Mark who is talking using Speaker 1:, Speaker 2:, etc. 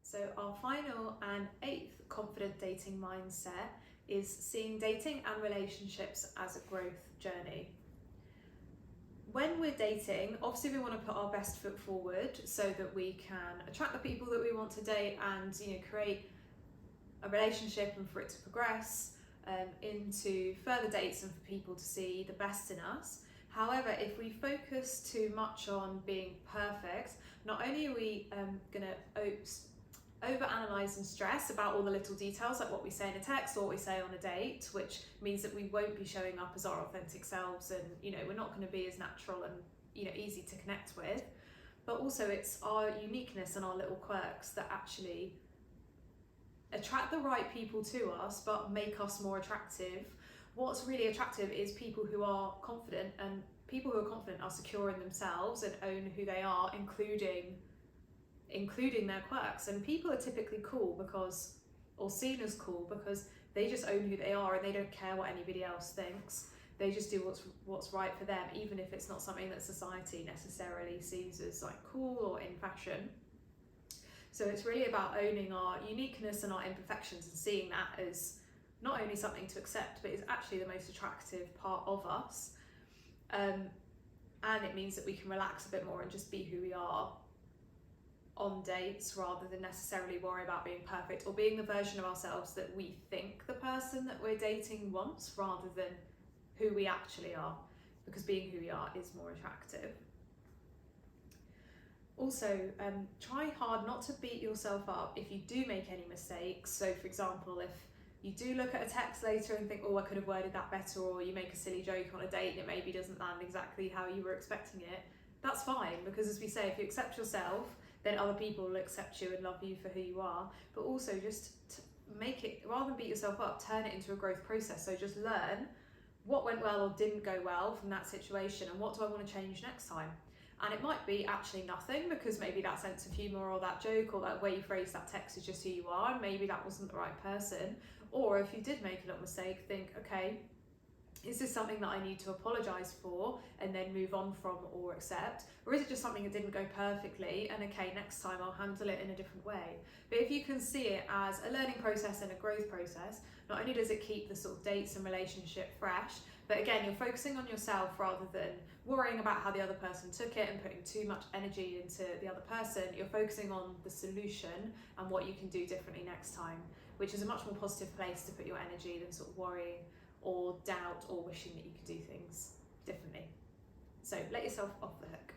Speaker 1: So our final and eighth confident dating mindset is seeing dating and relationships as a growth journey. When we're dating, obviously we want to put our best foot forward so that we can attract the people that we want to date and create a relationship and for it to progress into further dates and for people to see the best in us. However, if we focus too much on being perfect, not only are we going to overanalyze and stress about all the little details, like what we say in a text or what we say on a date, which means that we won't be showing up as our authentic selves, and we're not going to be as natural and easy to connect with. But also it's our uniqueness and our little quirks that actually attract the right people to us but make us more attractive. What's really attractive is people who are confident, and people who are confident are secure in themselves and own who they are, including their quirks. And people are typically cool or seen as cool because they just own who they are and they don't care what anybody else thinks. They just do what's right for them, even if it's not something that society necessarily sees as like cool or in fashion. So it's really about owning our uniqueness and our imperfections and seeing that as not only something to accept, but is actually the most attractive part of us. And it means that we can relax a bit more and just be who we are on dates, rather than necessarily worry about being perfect or being the version of ourselves that we think the person that we're dating wants, rather than who we actually are, because being who we are is more attractive. Also, try hard not to beat yourself up if you do make any mistakes. So for example, if you do look at a text later and think, oh, I could have worded that better, or you make a silly joke on a date and it maybe doesn't land exactly how you were expecting it, that's fine, because as we say, if you accept yourself, then other people will accept you and love you for who you are. But also just make it, rather than beat yourself up, turn it into a growth process. So just learn what went well or didn't go well from that situation, and what do I want to change next time. And it might be actually nothing, because maybe that sense of humour or that joke or that way you phrase that text is just who you are, and maybe that wasn't the right person. Or if you did make a little mistake, think, okay, is this something that I need to apologise for and then move on from or accept? Or is it just something that didn't go perfectly, and okay, next time I'll handle it in a different way? But if you can see it as a learning process and a growth process, not only does it keep the sort of dates and relationship fresh, but again, you're focusing on yourself rather than worrying about how the other person took it and putting too much energy into the other person. You're focusing on the solution and what you can do differently next time, which is a much more positive place to put your energy than sort of worrying or doubt or wishing that you could do things differently. So let yourself off the hook.